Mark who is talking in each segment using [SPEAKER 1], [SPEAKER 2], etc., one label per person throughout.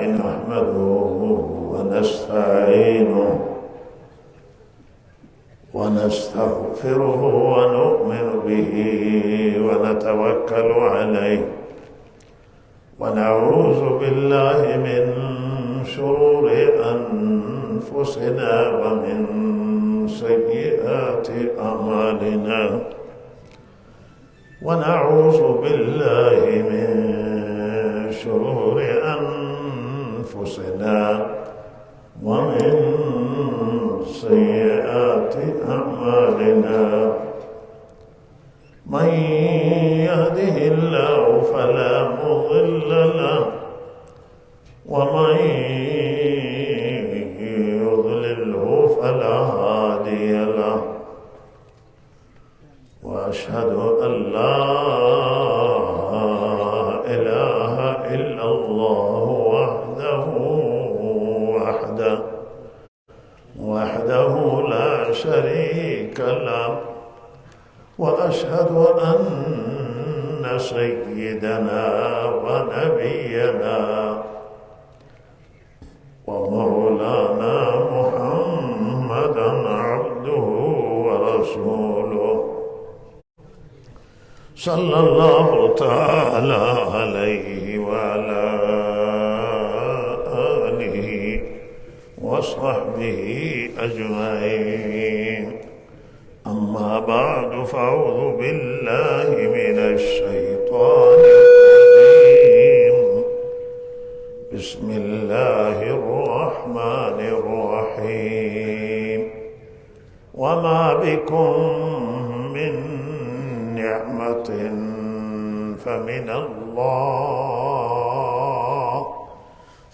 [SPEAKER 1] نحمده ونستعينه ونستغفره ونؤمن به ونتوكل عليه ونعوذ بالله من شرور أنفسنا ومن سيئات أعمالنا ونعوذ بالله من شرور أنفسنا ومن سيئات أعمالنا من يهده الله فلا مضل له ومن يضلله فلا هادي له وأشهد أن لا إله إلا الله وحده لا شريك له وأشهد أن سيدنا ونبينا ومولانا محمدا عبده ورسوله صلى الله تعالى عليه وعلى آله وصحبه أجمعين أما بعد فأعوذ بالله من الشيطان الرجيم بسم الله الرحمن الرحيم وما بكم من نعمة فمن الله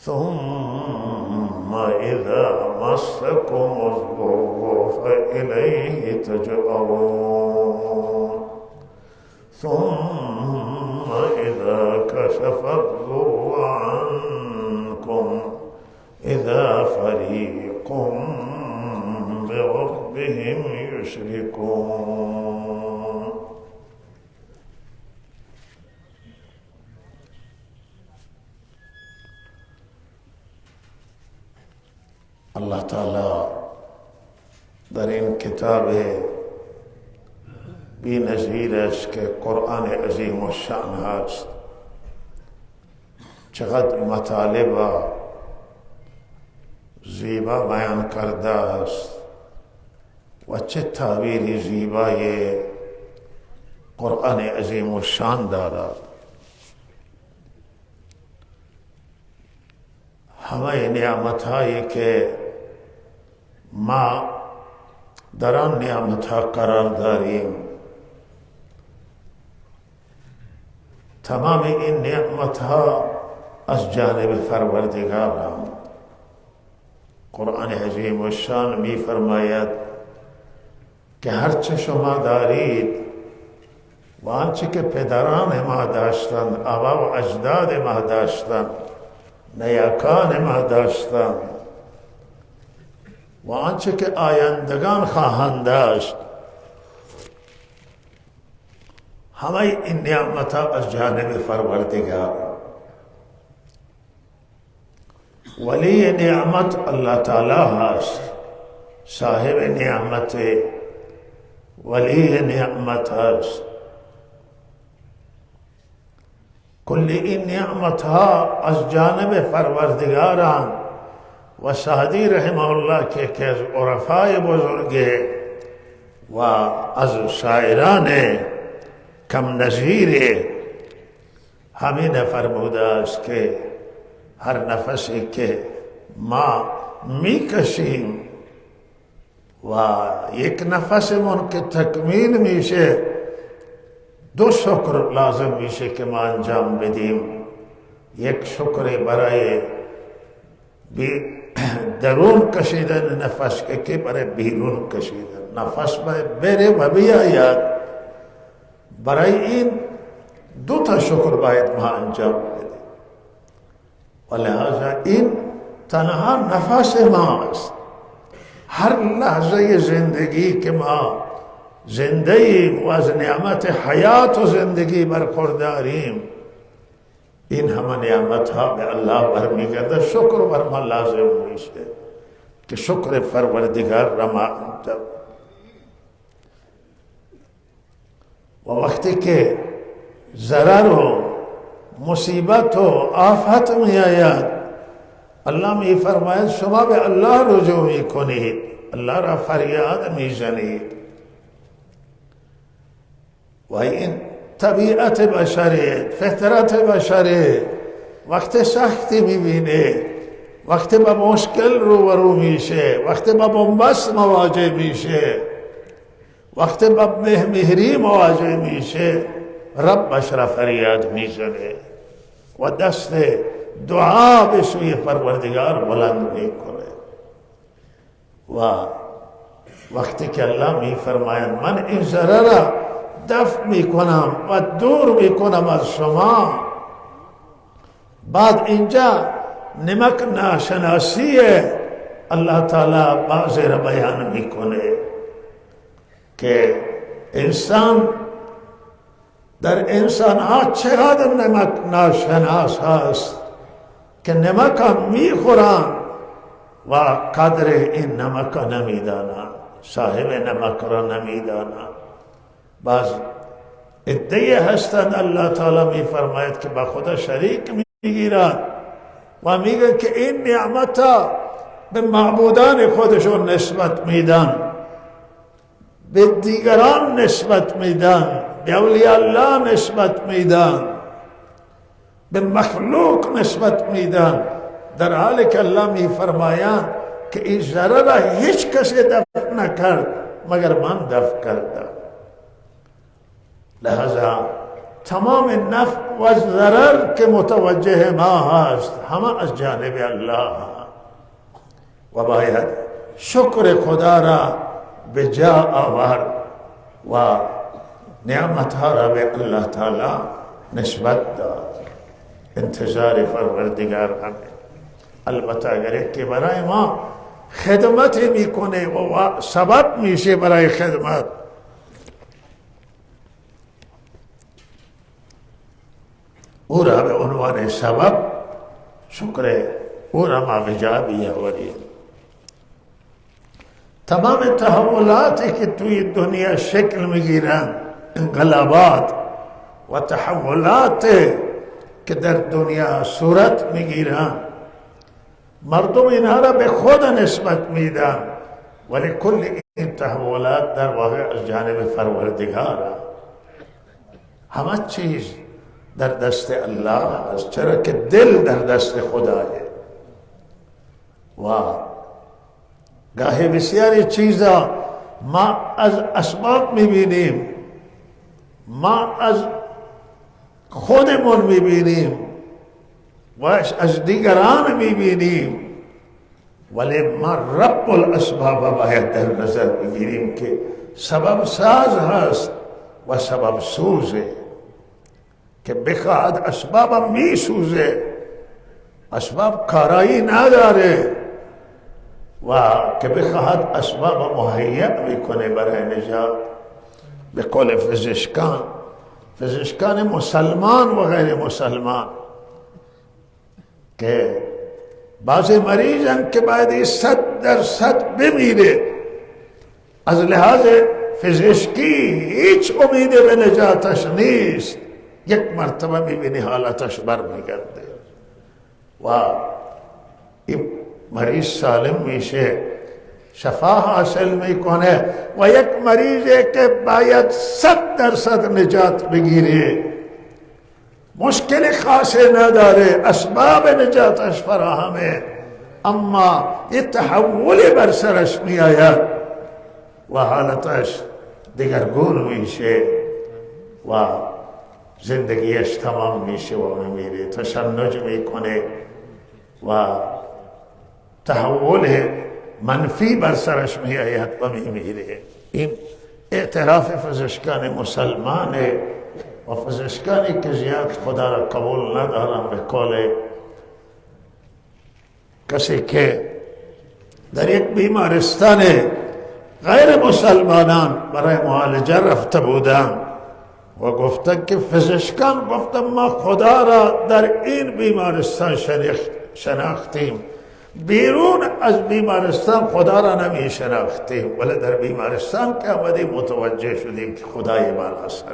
[SPEAKER 1] ثم إذا مسكم الضر فإليه تجأرون ثم إذا كشف الضر عنكم إذا فريق بربهم يشركون. الله تعالی در این کتاب بی نظیرش که قرآن عظیم الشأن هست چقدر مطالب زیبا بیان کرده است و چه تعبیری زیبای قرآن عظیم الشأن دارد. همه نعمتهایی که ما در آن نعمتها قرار داریم تمام این نعمتها از جانب پروردگارند. قرآن عظیم الشان می فرماید که هرچه شما دارید و آنچه که پدران ما داشتند، آبا و اجداد ما داشتند، نیاکان ما داشتند و آنچه که آیندگان خواهند داشت، همه این نعمتها از جانب پروردگار. ولی نعمت الله تعالی هست، صاحب نعمت ولی نعمت هست. کل این نعمتها از جانب پروردگاران و سعدی رحمه الله که از عرفای بزرگ و از شاعران کم نظیر همین فرموده است که هر نفسی که ما میکشیم و یک نفسمون که تکمیل میشه دو شکر لازم میشه که ما انجام بدیم. یک شکر برای درون کشیدن نفس که برای بیرون کشیدن نفس بره و بیاید. برای این دو تا شکر باید ما انجام بدیم و لحاظا این تنها نفس ماست. هر لحظه زندگی که ما زنده ایم و از نعمت حیات و زندگی برخورداریم این همه نعمت ها به الله برمیگرده، شکر بر ما لازم میشه که شکر پروردگار را ما انجام. و وقتی که ضرر و مصیبت و آفت می آید، الله می فرماید شما به الله رجوع می کنید، الله را فریاد می زنید. و این طبیعت بشری، فطرت بشری، وقت سختی می بینه، وقتی با مشکل روبرو میشه، وقتی با بنبست مواجه میشه، وقتی با مهری مواجه میشه، ربش را فریاد میزنه و دست دعا به سوی پروردگار بلند میکنه. و وقتی که الله میفرماید من این ضرر را دفع میکنم و دور میکنم از شما، بعد اینجا نمک ناشناسی الله تعالی بعضی را بیان میکنه که انسان در انسان ها چقدر نمک ناشناس هست که نمک میخورن و قدر این نمک نمیدانند، صاحب نمک را نمیدانند. بعض ادعی هستند الله تعالی میفرماید که با خدا شریک میگیرند و میگن که این نعمت به معبودان خودشون نسبت میدن، به دیگران نسبت میدن، به اولیاء الله نسبت میدن، به مخلوق نسبت میدن، در حالی که الله میفرمایند که این ضرر را هیچ کسی دفع نکرد مگر من دفع کردم. لہذا تمام نفع و ضرر که متوجه ما هست همه از جانب الله و باید شکر خدا را به جا آورد و نعمتها را به الله تعالی نسبت داد. انتظار پروردگار همه. البته اگر که برای ما خدمت میکنه و سبب میشه برای خدمت، او را به عنوان سبب شکر او را ما به جا بیاوریم. تمام تحولاتی که توی دنیا شکل میگیرن، انقلابات و تحولات که در دنیا صورت میگیرن، مردم اینها را به خود نسبت میدن، ولی کل این تحولات در واقع از جانب پروردگار. همه چیز در دست الله است، چرا که دل در دست خداه. و گاهی بسیاری چیزا ما از اسباب میبینیم، ما از خودمون میبینیم و از دیگران میبینیم، ولی ما رب الاسباب باید در نظر بگیریم که سبب ساز هست و سبب سوزه، که بخواهد اسباب می سوزه، اسباب کارایی نداره، و که بخواهد اسباب مهیأ میکنه برای نجات. به قول پزشکان مسلمان و غیر مسلمان که بعضی مریضن که باید 100% بمیره، از لحاظ پزشکی هیچ امید به نجاتش نیست، یک مرتبه میبینی حالتش برمیگرده و این مریض سالم میشه، شفا حاصل میکنه. و یک مریضی که باید 100% نجات بگیره، مشکل خاصی نداره، اسباب نجاتش فراهمه، اما یه تحول بر سرش میآید و حالتش دگرگون میشه و زندگیش تمام میشه و میمیره، تشنج میکنه و تحول منفی بر سرش میآید و میمیره. این اعتراف پزشکان مسلمانه و پزشکانی که زیاد خدا را قبول ندارن. به قول کسی که در یک بیمارستان غیر مسلمانان برای معالجه رفته بودن و گفتن که پزشکان گفتن ما خدا را در این بیمارستان شناختیم، بیرون از بیمارستان خدا را نمی شناختیم، ولی در بیمارستان که آمدیم متوجه شدیم که خدای بالا سر.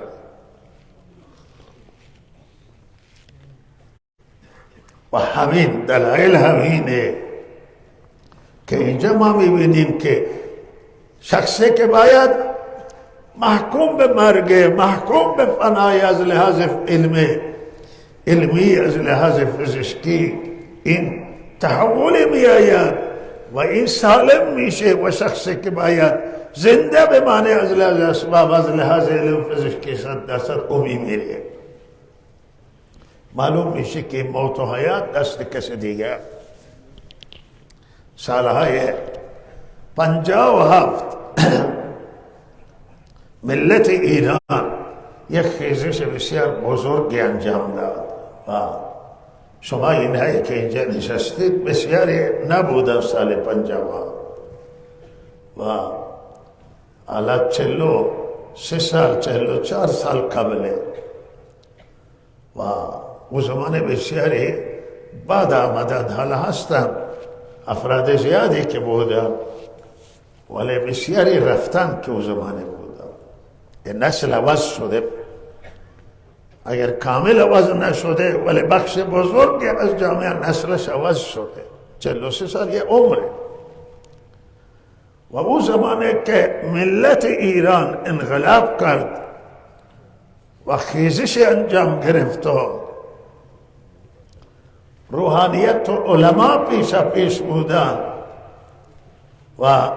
[SPEAKER 1] و همین دلائل همینه که اینجا ما میبینیم که شخصی که باید محکوم به مرگ، محکوم به فنای از لحاظ علمی، از لحاظ پزشکی، این تحول می آید و این سالم میشه، و شخصی که باید زنده بمانه از لحاظ اسباب، از لحاظ علم پزشکی 100% امی میره. معلوم میشه که موت و حیات دست کسی دیگر. سالهای 57 ملت ایران یک خیزش بسیار بزرگی انجام داد و شما اینهایی که اینجا نشستید بسیاری نبودن سال 57 و حالا 43 سال 44 سال قبله و او زمان بسیاری بعد آمدن. حالا هستن افراد زیادی که بودن ولی بسیاری رفتن که او زمانه بودن. نسل عوض شده، اگر کامل عوض نشده ولی بخش بزرگی از جامعه نسلش عوض شده. 43 سال یه عمره. و او زمانه که ملت ایران انقلاب کرد و خیزش انجام گرفت و روحانیت و علما پیش بودن و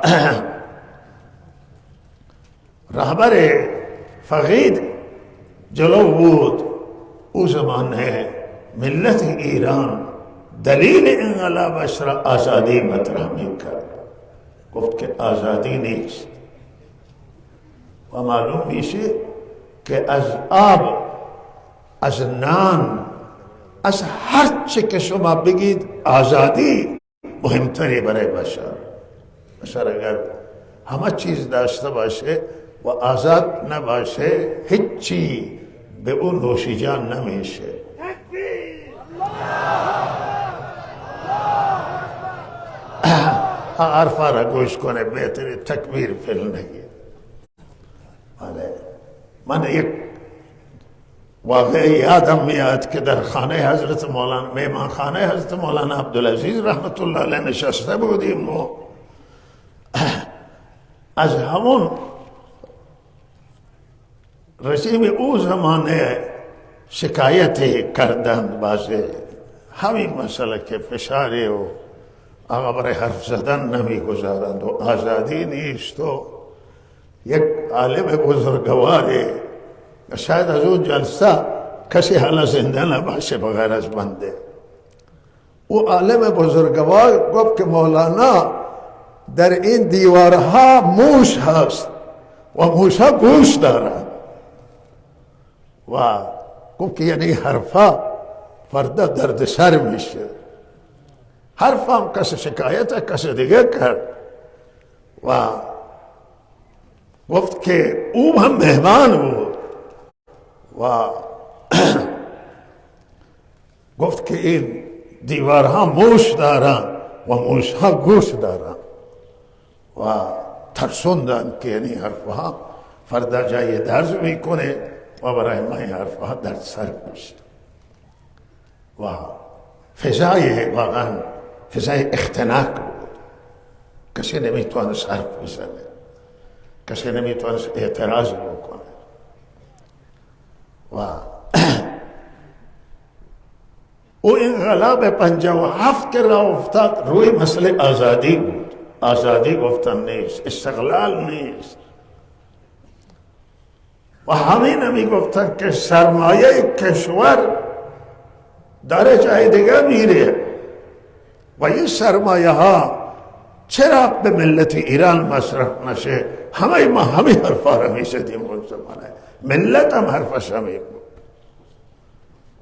[SPEAKER 1] رهبر فقید جلو بود، او زمانه ملت ایران دلیل انقلابش را آزادی مطرح میکرد. گفت که آزادی نیست و معلوم میشه که از آب، از نان، از هر چه که شما بگید آزادی مهمتری برای بشر. بشر اگر همه چیز داشته باشه و آزاد نباشه هیچی به اون نوشیجان نمیشه. حرفا را گوش کنه، بهتره تکبیر فیل نگیر. من یک واقعی یادم میاد که در خانه حضرت مولانا، میمان خانه حضرت مولانا عبدالعزیز رحمت الله علیه نشسته بودیم و از همون رژیم او زمانه شکایت کردند بعضی همین مسئله که فشاری و آقا برای حرف زدن نمیگذارند و آزادی نیست و یک عالم بزرگواری شاید از اون جلسه کسی حالا زنده نباشه بغیر از بنده. او عالم بزرگوار گفت که مولانا در این دیوارها موش هست و موش ها گوش دارند و گفت که یعنی حرفا فردا درد سر میشه. حرفا هم کسی شکایت کسی دیگه کرد و گفت که او هم مهمان بود و گفت که این دیوارها موش دارن و موش ها گوش دارن و ترسوندن که یعنی حرفها فردا جای درز میکنه و برای ما این حرفها درد سر میشه و فضای واقعا فضای اختناق بود. کسی نمیتوانست حرف بزنه، کسی نمیتوانست اعتراض بکنه و او انقلاب 57 که راه افتاد روی مسئله آزادی بود. آزادی گفتن نیست، استقلال نیست و همین همی گفتن که سرمایه کشور داره جای دیگه میره و این سرمایه ها چرا به ملت ایران مصرف نشه. همه ما همین حرفا را میزدیم اون زمانه، ملت هم حرفش همین بود.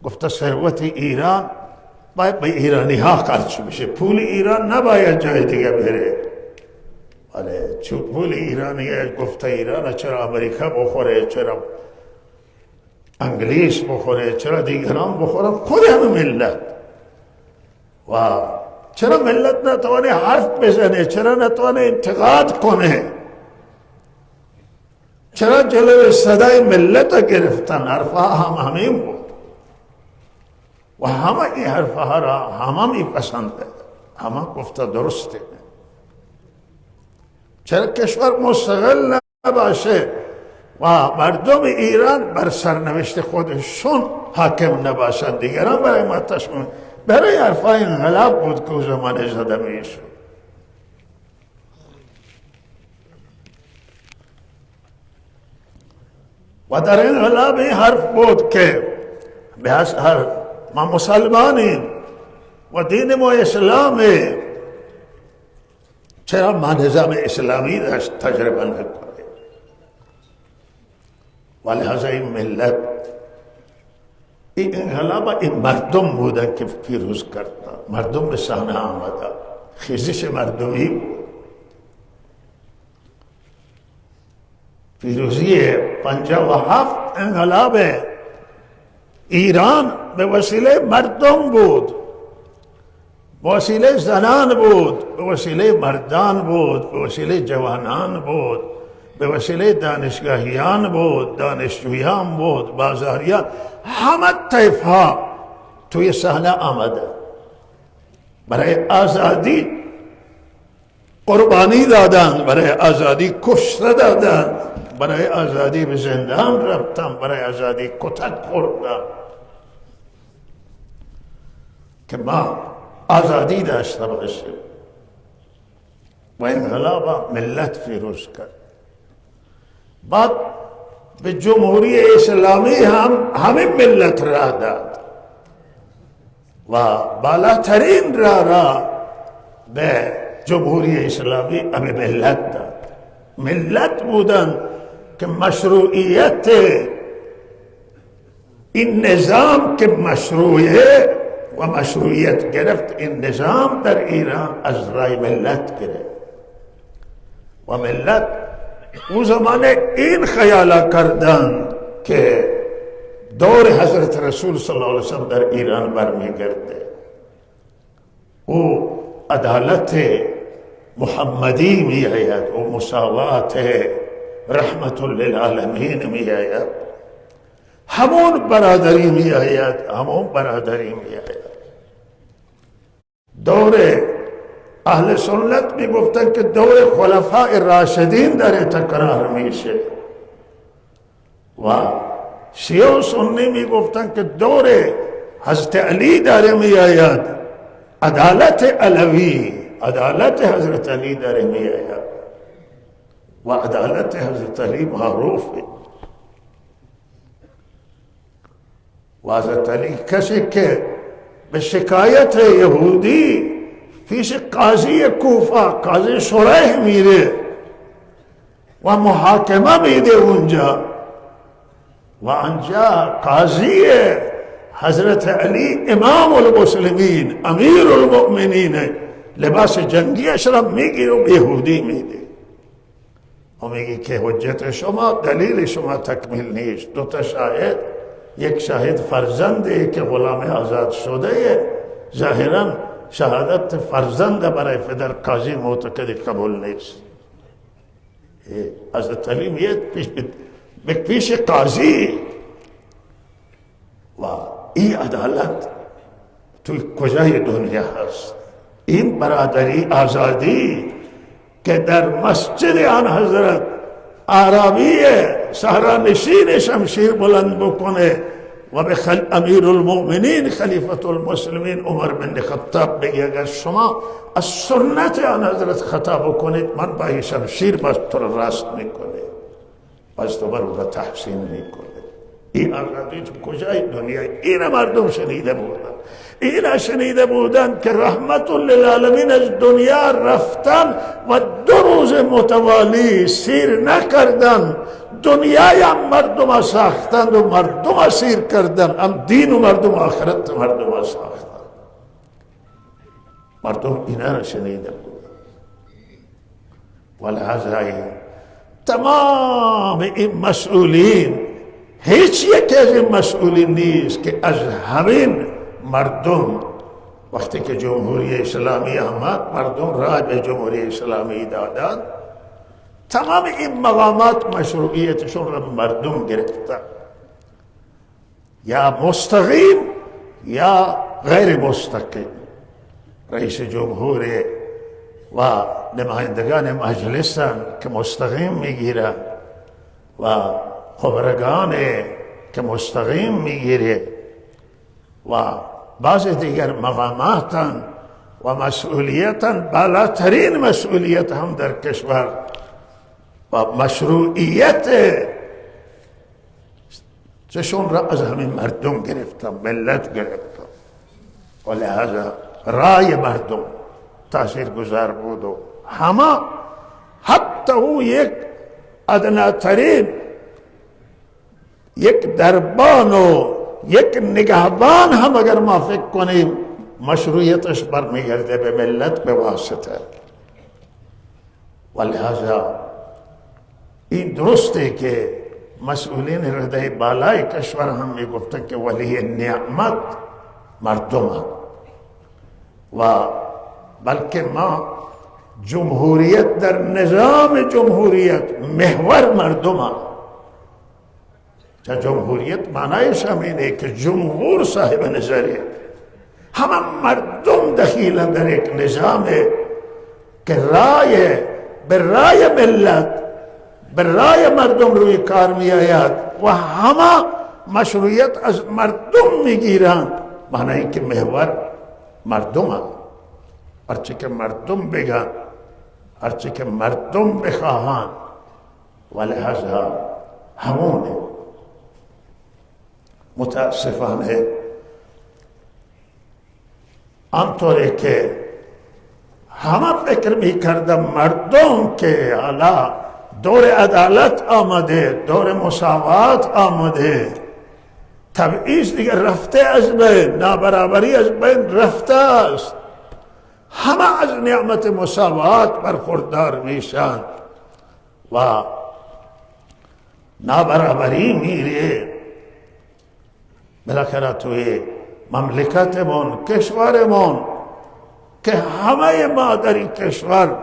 [SPEAKER 1] گفته ثروت ایران باید به ایرانی ها خرج بشه، پول ایران نباید جای دیگه بره. ولی چون پول ایرانی گفته ایران چرا امریکا بخوره، چرا انگلیس بخوره، چرا دیگران بخورن، خود همه ملت. و چرا ملت نتوانه حرف بزنه، چرا نتوانه انتقاد کنه، چرا جلوی صدای ملت گرفتن؟ حرفها هم همین بود و همه این حرفها را همه میپسنده، همه گفته درسته. چرا کشور مستقل نباشه و مردم ایران بر سرنوشت خودشون حاکم نباشند؟ دیگران برای ما تصمیم، برای حرفای انقلاب بود که زمان زده میشد. و در انقلاب این حرف بود که ما مسلمانیم و دین ما اسلامه، چرا ما نظام اسلامی داشت تجربه نکنه؟ و لحظه این ملت، این انقلاب این مردم بودن که پیروز کردن، مردم به صحنه آمدن، خیزش مردمی بود. پیروزی 57 انقلاب ایران به وسیله مردم بود، به وسیله زنان بود، به وسیله مردان بود، به وسیله جوانان بود، به وسیله دانشگاهیان بود، دانشجویان بود، بازاریان، همه طیف ها توی صحنه آمده. برای آزادی قربانی دادند، برای آزادی کشته دادند، برای آزادی به زندان رفتند، برای آزادی کتک خوردند که ما آزادی داشته باشیم. و انقلاب ملت فیروز کرد. بعد به جمهوری اسلامی هم همین ملت را داد و بالاترین را به جمهوری اسلامی همین ملت داد. ملت بودن که مشروعیت این نظام که مشروعه و مشروعیت گرفت، این نظام در ایران از رای ملت گرفت و ملت اون زمان این خیالا کردن که دور حضرت رسول صلی الله علیه وسلم در ایران برمیگرده، او عدالت محمدی می آید و مساوات رحمت للعالمین می آید، همون برادری می آید، همون برادری می آید. دور اهل سنت می گفتن که دور خلفاء راشدین داره تکرار میشه و شیعه و سنی می گفتن که دور حضرت علی داره می آید، عدالت علوی، عدالت حضرت علی داره می آید و عدالت حضرت علی معروفه. و حضرت علی کسی که به شکایت یهودی پیش قاضی کوفه، قاضی شریح میره و محاکمه میده اونجا و انجا قاضی حضرت علی امام المسلمین امیر المؤمنین لباس جنگیش را میگیره و یهودی میده و میگه که حجت شما، دلیل شما تکمیل نیست. دو تا شاهد، یک شاهد فرزنده که غلام آزاد شده، ظاهرا شهادت فرزند برای پدر قاضی معتقد قبول نیست. حضرت علی میاد پیش قاضی و این عدالت توی کجای دنیا هست؟ این برادری آزادی که در مسجد آن حضرت عربی صحرانشین شمشیر بلند بکنه و به امیر المؤمنین خلیفت المسلمین عمر بن خطاب بگه اگر شما از سنت آن حضرت خطا بکنید من با شمشیر باز تو را راست میکنه، باز تو را تحسین میکنه. این آزادی تو کجای دنیا؟ این مردم شنیده بودن، این شنیده بودن که رحمت للعالمین از دنیا رفتن و 2 روز متوالی سیر نکردن، دنیای هم مردم ساختند و مردم سیر کردن، هم دین و مردم آخرت مردم ساختند. مردم اینا را شنیده بودن. ولهذا تمام این مسئولین هیچ یک از این مسئولی نیست که از همین مردم وقتی که جمهوری اسلامی آمد مردم رای به جمهوری اسلامی دادن، تمام این مقامات مشروعیتشون را مردم گرفتن، یا مستقیم یا غیر مستقیم. رئیس جمهور و نمایندگان مجلس که مستقیم میگیرن و خبرگان که مستقیم میگیره و بعض دیگر مقامات و مسئولیت، بالاترین مسئولیت هم در کشور و مشروعیت چشون را از همین مردم گرفتم، ملت گرفتم، و لحاظا رای مردم تاثیر گذار بود و همه، حتی او یک ادناترین یک دربان و یک نگهبان هم اگر ما فکر کنیم مشروعیتش برمیگرده به ملت به واسطه. و لحاظا این درسته که مسئولین رده بالای کشور هم میگفته که ولی نعمت مردم و بلکه ما جمهوریت در نظام جمهوریت محور مردم چه جمهوریت معنیش همینه که جمهور صاحب نظره، همه مردم دخیلن در یک نظام که به رای ملت به رای مردم روی کار می آید و همه مشروعیت از مردم میگیرن. معنی که محور مردم هم، هرچی که مردم بگن، هرچی که مردم بخواهن، و لحاظا همونه. متاسفانه آنطوری که همه فکر میکردم مردم که حالا دور عدالت آمده، دور مساوات آمده، تبعیض دیگر رفته از بین، نابرابری از بین رفته است، همه از نعمت مساوات برخوردار میشن و نابرابری میره. بالاخره توی مملکتمون، کشورمون که همه ما در این کشور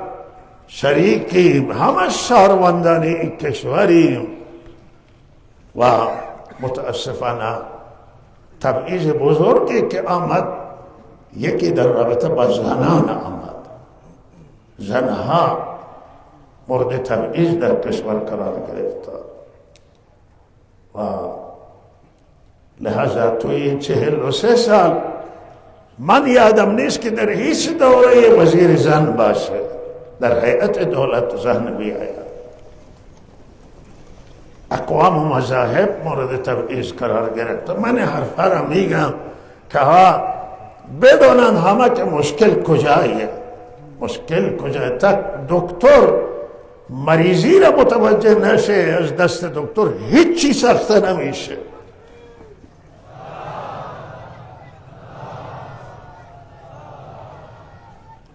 [SPEAKER 1] شریکیم، همه شهروندان این کشوریم و متاسفانه تبعیض بزرگی که آمد یکی در رابطه با زنان آمد. زنها مورد تبعیض در کشور قرار گرفت و لحاظا توی 43 سال من یادم نیست که در هیچ دوره وزیر زن باشه، در هیئت دولت زن بیاید. اقوام و مذاهب مورد تبعیض قرار گرفت. من حرفا را میگم که ها بدونن همه که مشکل کجایه، مشکل کجایه. تا دکتر مریضی را متوجه نشه از دست دکتر هیچی ساخته نمیشه.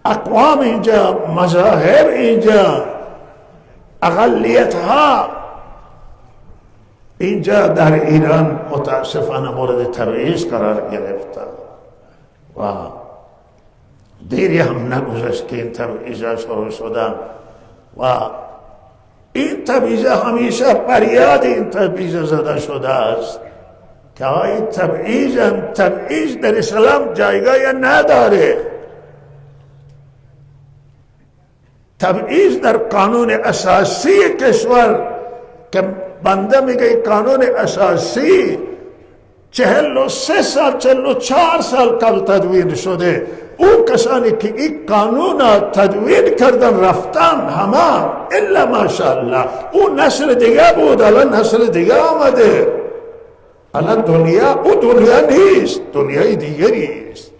[SPEAKER 1] اقوام اینجا، مذاهب اینجا، اقلیت ها اینجا در ایران متاسفانه مورد تبعیض قرار گرفتن و دیری هم نگذشت که این تبعیض شروع شدن و این تبعیض همیشه فریاد این تبعیض زده شده است که این تبعیض در اسلام جایگاه نداره. تبعیض در قانون اساسی کشور که بنده میگه قانون اساسی 43 سال 44 سال قبل تدوین شده. او کسانی که این قانون تدوین کردن رفتن همه الا ماشاءالله. او نسل دیگه بود، الان نسل دیگه آمده. الان دنیا او دنیا نیست، دنیای دیگری است.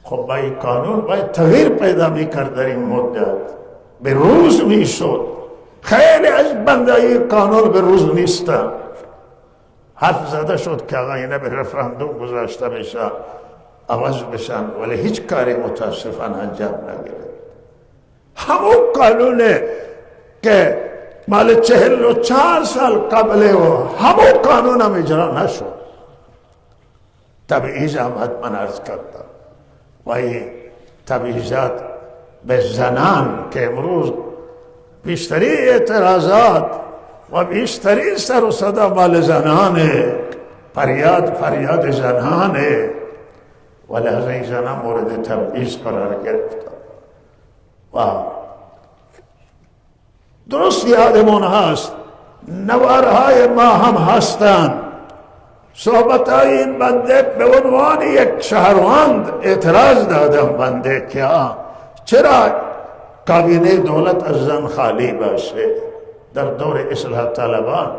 [SPEAKER 1] خب با این قانون باید تغییر پیدا میکرد در این مدت، به روز میشد. خیلی از بنده قانون به روز نیستن. حرف زده شد که آقا اینه به رفراندوم گذاشته بشه، عوض بشن، ولی هیچ کاری متاسفانه انجام نگیره. همون قانونه که مال 44 سال قبل و همون قانون هم اجرا نشد. تبعیض آمد. من عرض کردم و این تبعیضات به زنان که امروز بیشتری اعتراضات و بیشتری سر و صدا مال زنانه، فریاد زنانه و لحظه این زنان مورد تبعیض قرار گرفتن. و درست یادمون هست نوارهای ما هم هستند. صحبتهای این بنده به عنوان یک شهروند اعتراض دادم بنده که چرا کابینه دولت از زن خالی باشه. در دور اصلاح طلبان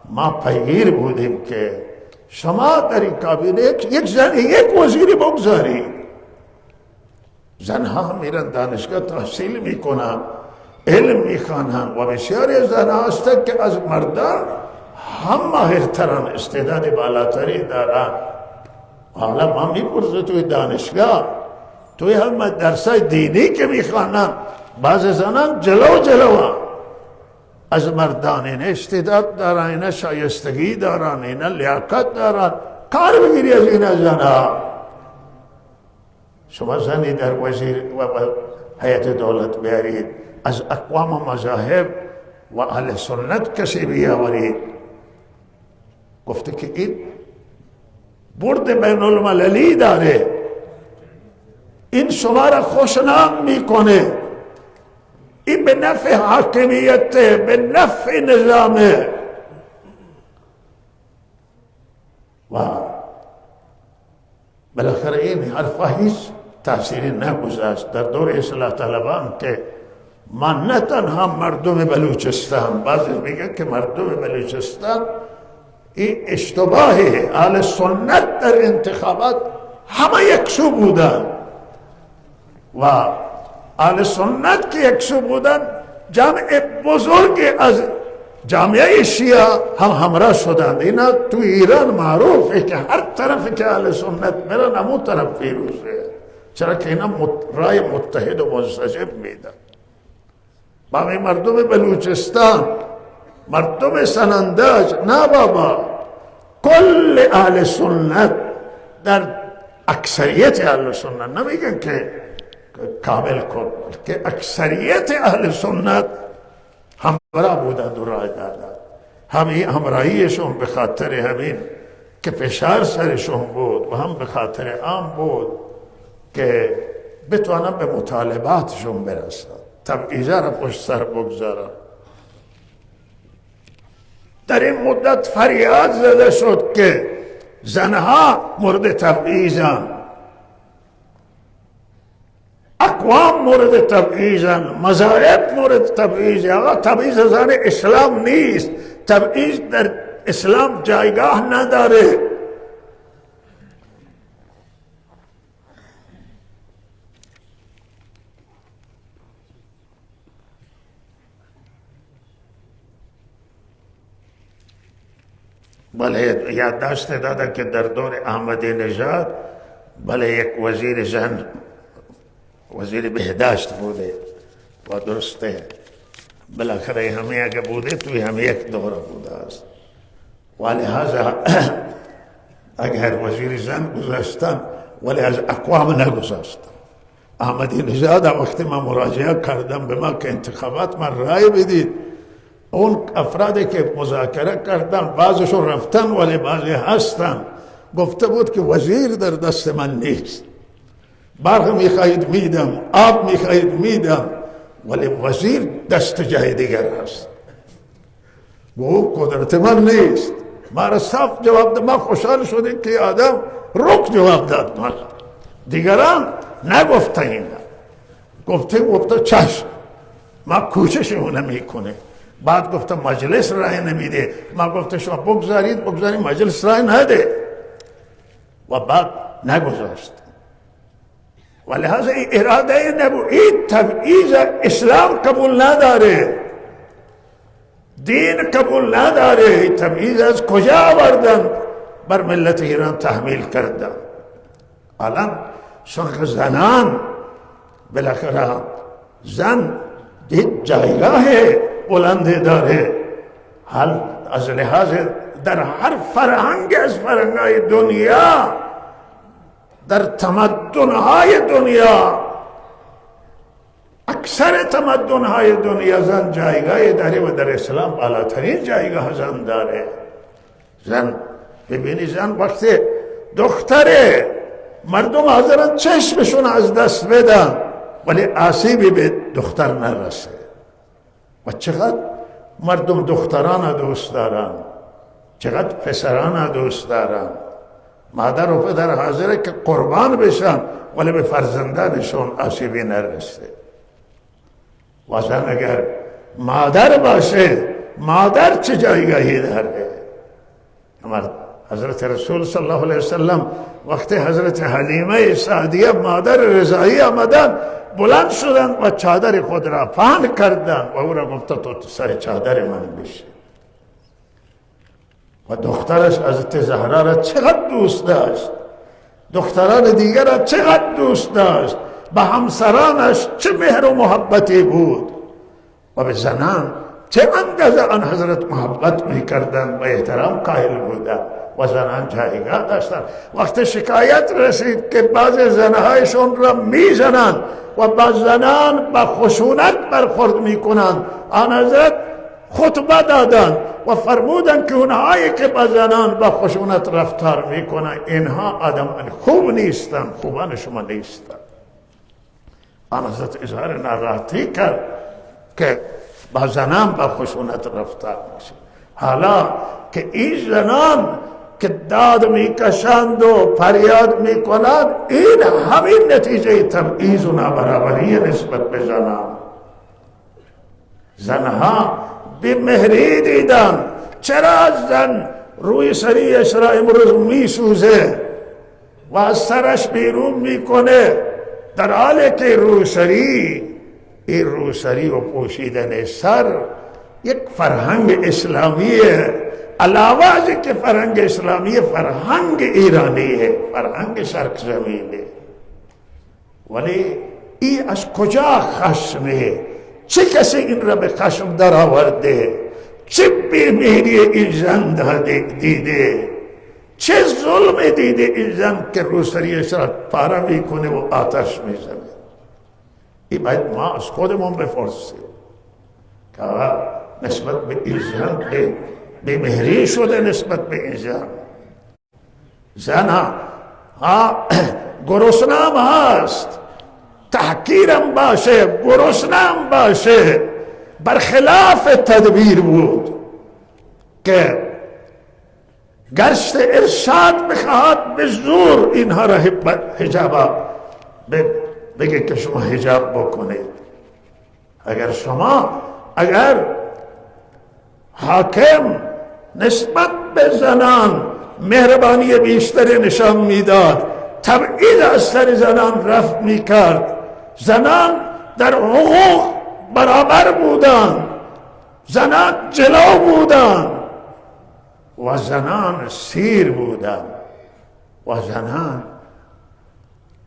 [SPEAKER 1] ما پیگیر بودیم که شما در این کابینه یک زن یک وزیری بگذاری. زنها میرن دانشگاه تحصیل میکنن، علم میخوانن و بسیاری زنها هستند که از مردان هم ماهرترن، استعداد بالاتری دارن. حالا ما میپرسه توی دانشگاه، توی هم درسای دینی که میخوانن، بعض زنان جلو از مردان. این استعداد دارن، این شایستگی دارن، این لیاقت دارن. کار بگیری از این زنها. شما زنی در وزیر و هیئت دولت بیارید، از اقوام مذاهب و اهل سنت کسی بیاورید. گفته که این برد بین المللی داره، این شما را خوشنام میکنه، این به نفع حاکمیت، به نفع نظامه. و بالاخره این حرفا هیچ تأثیری نگذاشت در دور اصلاح طلبان که من نه تنها مردم بلوچستان، بعضی میگن که مردم بلوچستان این اشتباهه، اهل سنت در انتخابات همه یکسو بودن و اهل سنت که یکسو بودن جمع بزرگی از جامعه شیعه هم همراه شدند. اینا تو ایران معروفه که هر طرفی که اهل سنت میرن همون طرف پیروزه، چرا که اینا رای متحد و منسجم میدن. با مردم بلوچستان، مردم سنندج، نه بابا، کل اهل سنت در اکثریت اهل سنت، نمیگن که کامل کن، که اکثریت اهل سنت همراه بودند و رای دادند. همراهیشون به خاطر همین که فشار سرشون بود و هم به خاطر آن بود که بتوانن به مطالباتشون برسن، تبعیضا را پشت سر بگذارن. در این مدت فریاد زده شد که زنها مورد تبعیضن، اقوام مورد تبعیضن، مذاهب مورد تبعیض. آقا تبعیض زن اسلام نیست، تبعیض در اسلام جایگاه نداره. بله یادداشت دادن که در دور احمدی نژاد بله یک وزیر زن، وزیر بهداشت بوده و درسته، بالاخره همه اگه بوده توی همه یک دوره بوده است. و لحاظا اگر وزیر زن گذاشتن ولی از اقوام نگذاشتن. احمدی نژاد وقتی من مراجعه کردم به ما که انتخابات من رای بدید، اون افرادی که مذاکره کردن بعضشون رفتن ولی بعضی هستن، گفته بود که وزیر در دست من نیست، برق میخواهید میدم، آب میخواهید میدم، ولی وزیر دست جای دیگر هست، او قدرت من نیست. ما را صاف جواب داد. ما خوشحال شدیم که آدم رک جواب داد. ما دیگران نگفته اینا، گفته چشم ما کوششمون میکنه. بعد گفته مجلس رای نمیده، ما گفته شما بگذارید مجلس رای نده و بعد نگذاشت. ولهذا اراده نبود. این تبعیض اسلام قبول نداره، دین قبول نداره. تبعیض از کجا آوردن بر ملت ایران تحمیل کردن؟ الان شرق زنان بالاخره زن جایگاه بلندی داره. حال از لحاظ در هر فرهنگ از فرهنگ‌های دنیا، در تمدن‌های دنیا، اکثر تمدن‌های دنیا زن جایگاهی داره و در اسلام بالاترین جایگاه زن داره. زن ببینی زن وقتی دختره مردم حاضرن چشمشون از دست بدن ولی آسیبی به دختر نرسه. و چقدر مردم دختران دوست دارن، چقدر پسران دوست دارن. مادر و پدر حاضره که قربان بشن ولی به فرزندانشون آسیبی نرسه. و زن اگر مادر باشه، مادر چه جایگاهی داره؟ حضرت رسول صلی الله علیه وسلم وقتی حضرت حلیمه سعدیه مادر رضایی آمدن، بلند شدن و چادر خود را پهن کردن و او را گفت تو سر چادر من بشی. و دخترش حضرت زهرا را چقدر دوست داشت، دختران دیگر را چقدر دوست داشت، به همسرانش چه مهر و محبتی بود و به زنان چه اندازه آن حضرت محبت میکردن و احترام قائل بودن و زنان جایگاه داشتن. وقتی شکایت رسید که بعض زنهایشون را میزنند و بعض زنان با خشونت برخورد میکنند، آن حضرت خطبه دادن و فرمودن که اونهایی که با زنان با خشونت رفتار میکنن اینها آدمان خوب نیستن، خوبان شما نیستن. آن حضرت اظهار ناراحتی کرد که با زنان با خشونت رفتار میشه. حالا که این زنان که داد میکشند و فریاد میکنند، این همین نتیجه تبعیض و نابرابری نسبت به زنان. زنها بیمهری دیدن. چرا زن روی سریش را امروز میسوزه و از سرش بیرون میکنه، در حالی که این روسری و پوشیدن سر یک فرهنگ اسلامیه. علاوه از که فرهنگ اسلامی، فرهنگ ایرانیه، فرهنگ شرق زمینه. ولی این از کجا خشمه؟ چه کسی این را به خشم در آورده؟ چه بیمهری این زن دیده؟ چه ظلم دیده این زن که روسریش را پاره میکنه و آتش میزنه؟ این باید ما از خودمون بپرسیم که نسبت به این زن بیمهری شده. نسبت به این زن گرسنه‌ام هست، تحقیرم باشه، گرسنه‌ام باشه. برخلاف تدبیر بود که گشت ارشاد بخواهد به زور اینها را حجاب بگه که شما حجاب بکنید. اگر حاکم نسبت به زنان مهربانی بیشتری نشان میداد، تبعیض از سر زنان رفع میکرد، زنان در حقوق برابر بودند، زنان جلو بودند و زنان سیر بودند و زنان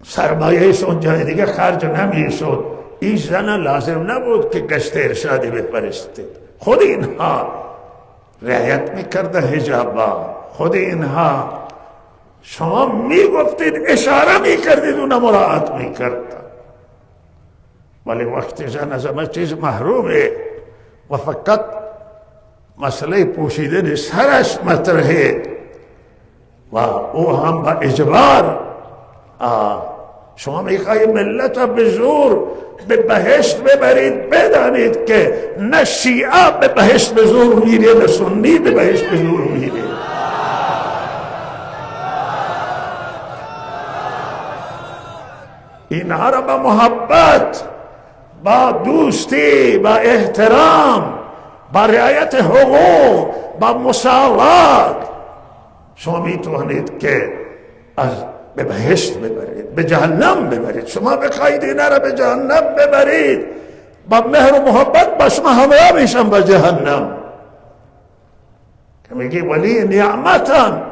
[SPEAKER 1] سرمایه‌شون جای دیگه خرج نمیشد. این زن لازم نبود که گشت ارشادی بپرسته. خود اینها رعایت میکرده حجابا. خود اینها شما میگفتید، اشاره میکردید، اون مراعات میکردن. ولی وقتی زن از همه چیز محرومه و فقط مسئله پوشیدن سرش مطرحه و او هم با اجبار، شما میخوایی ملت به زور به بهشت ببرید، بدانید که نه شیعه به بهشت به زور میره، نه سنی به بهشت به زور میره. اینها را با محبت، با دوستی، با احترام، با رعایت حقوق، با مساوات شما میتوانید که از به بهشت ببرید، به جهنم ببرید. شما بخواید اینا را به جهنم ببرید، با مهر و محبت با شما همراه میشن با جهنم. که میگی ولی نعمتان،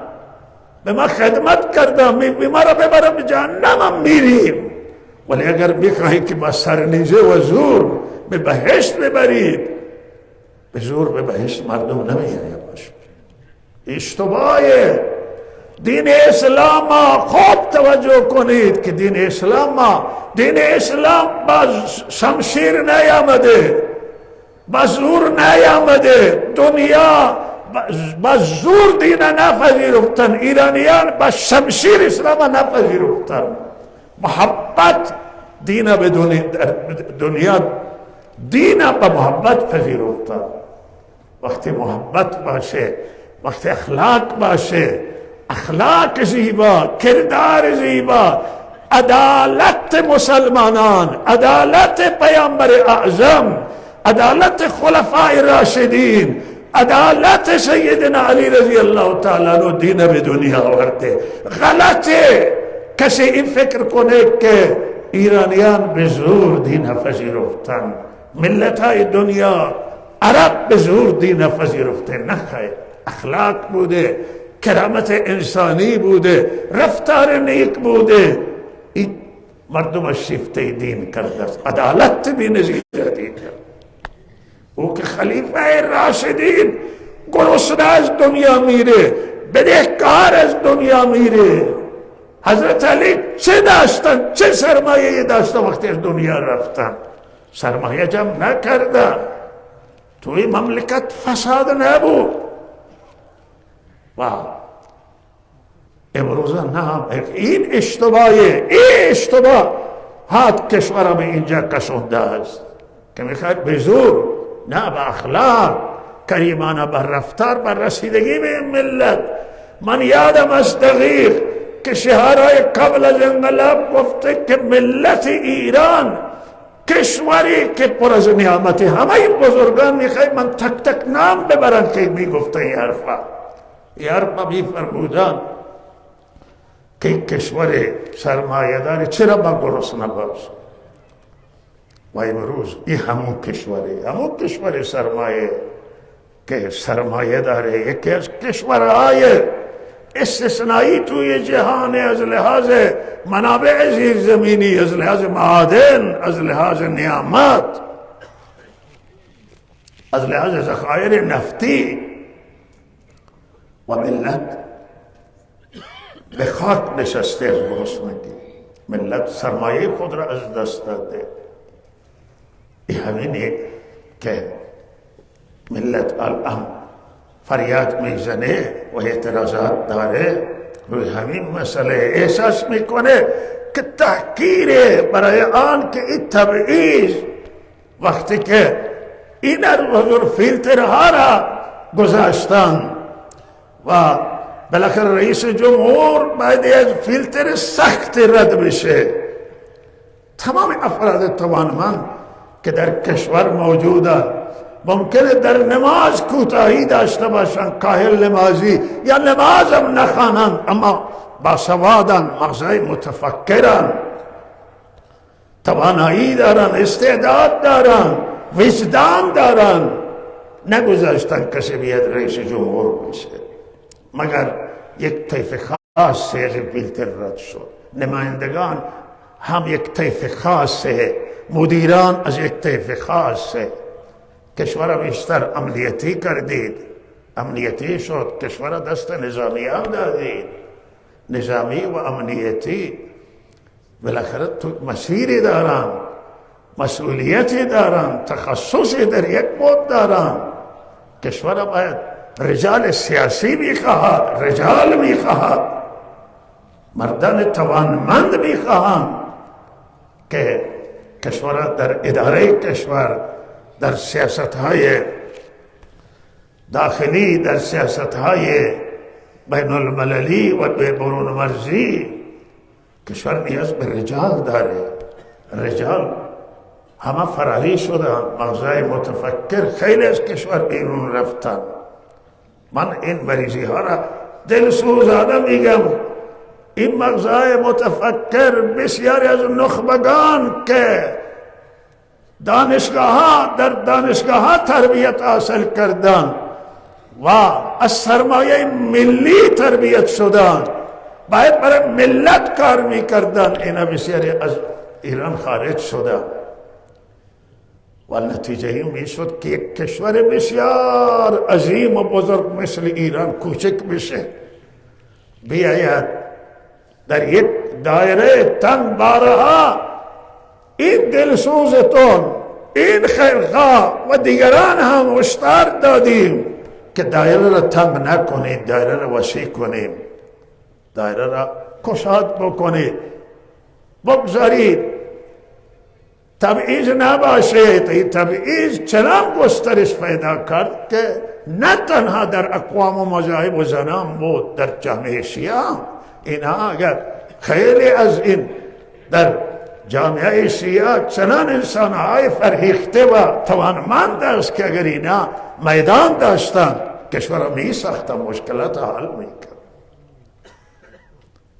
[SPEAKER 1] به ما خدمت کردم، به ما را ببرم به جهنم هم میریم. ولی اگر بخواهید که با سرنیزه و زور به بهشت ببرید، به زور به بهشت مردم نمیآید. اشتباهه. دین اسلام خوب توجه کنید که دین اسلام با شمشیر نیامده، با زور نیامده. دنیا با زور دین نپذیرفتن، ایرانیان با شمشیر اسلام نپذیرفتن. محبت دین به دنیا دین با محبت پذیرفتن. وقتی محبت باشه، وقتی اخلاق باشه، اخلاق زیبا، کردار زیبا، عدالت مسلمانان، عدالت پیامبر اعظم، عدالت خلفای راشدین، عدالت سیدنا علی رضی الله تعالی عنہ دین به دنیا آورده. غلطه کسی این فکر کنه که ایرانیان به زور دین پذیرفتن، ملت های دنیا عرب به زور دین پذیرفته. نه خیر، اخلاق بوده، کرامت انسانی بوده، رفتار نیک بوده. این مردم شیفته دین کرده است. عدالت بی نظیر دین او که خلیفه راشدین گرسنه از دنیا میره، بدهکار از دنیا میره. حضرت علی چه داشتن، چه سرمایه داشتن وقتی از دنیا رفتن؟ سرمایه جمع نکردن. توی مملکت فساد نبود. و امروز نه، این اشتباهه. این اشتباه هات کشور به اینجا کشونده است که میخواد به زور، نه به اخلاق کریمانه، به رفتار، به رسیدگی به این ملت. من یادم از دقیق که شعارهای قبل از انقلاب گفته که ملت ایران کشوری که پر از نعمت. همه این بزرگان میخوای من تک تک نام ببرن که میگفته این حرفا. این حرفا میفرمودن که کشور سرمایه داری چرا با گرسنه باش؟ و امروز این همون کشوره، همون کشور سرمایه که سرمایه داره، یکی از کشورهای استثنایی توی جهان از لحاظ منابع زیرزمینی، از لحاظ معادن، از لحاظ نعمت، از لحاظ ذخایر نفتی. و ملت به خاک نشسته از گرسنگی. ملت سرمایه خود را از دست داده. این همینه که ملت الان فریاد میزنه و اعتراضات داره روی همین مسئله. احساس میکنه که تحقیره برای آن که این تبعیض وقتی که این حضور فیلترها را گذاشتن و بالاخره رئیس جمهور باید از فیلتر سخت رد بشه. تمام افراد توانمند که در کشور موجودند ممکنه در نماز کوتاهی داشته باشند، کاهل نمازی یا نماز هم نخوانند، اما باسوادن، مغزای متفکرن، توانایی دارن، استعداد دارن، وجدان دارن. نگذاشتن کسی بیاد رئیس جمهور بشه مگر یک طیف خاص از فیلتر رد شد. نمایندگان هم یک طیف خاصه، مدیران از یک طیف خاصه. کشور بیشتر امنیتی کردید، امنیتی شد. کشور دست نظامیان دادید، نظامی و امنیتی بالاخره تو مسیری دارن، مسئولیتی دارن، تخصصی در یک بود دارن. کشور باید رجال سیاسی میخواهد، رجال میخواهد، مردان توانمند میخواهند که کشور در اداره کشور، در سیاست‌های داخلی، در سیاست‌های بین المللی و برون مرزی، کشور نیاز به رجال داره. رجال همه فراری شدن، مغزای متفکر خیلی از کشور بیرون رفتن. من این مریضی ها را دلسوزانه میگم. این مغزای متفکر بسیاری از نخبگان که در دانشگاه ها تربیت حاصل کردن و از سرمایه ملی تربیت شدن، باید برای ملت کار میکردن، اینا بسیاری از ایران خارج شدن. و نتیجه این میشد که یک کشور بسیار عظیم و بزرگ مثل ایران کوچک بشه، بیاید در یک دایره تنگ بارها این دلسوزتون، این خیرخواه و دیگران هم هشدار دادیم که دایره را تنگ نکنید، دایره را وسیع کنیم، دایره را کشاد بکنید، بگذارید تبعیض نباشید. این تبعیض چنان گسترش پیدا کرد که نه تنها در اقوام و مذاهب و زنان بود، در جامعه شیعه اینها اگر خیلی از این در جامعه شیعه چنان انسانهای فرهیخته و توانمند است که اگر اینا میدان داشتن کشور را می ساختن، مشکلات حل می کرد.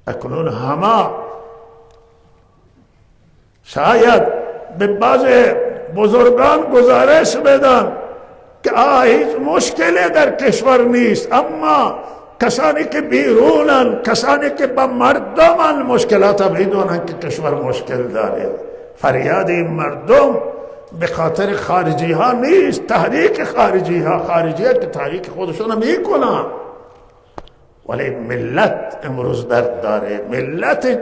[SPEAKER 1] اکنون همه شاید به بعض بزرگان گزارش بدن که هیچ مشکلی در کشور نیست، اما کسانی که بیرونن، کسانی که با مردمن مشکلات میدونن که کشور مشکل داره. فریاد این مردم به خاطر خارجی ها نیست، تحریک خارجی ها که تحریک خودشون میکنن، ولی ملت امروز درد داره. ملت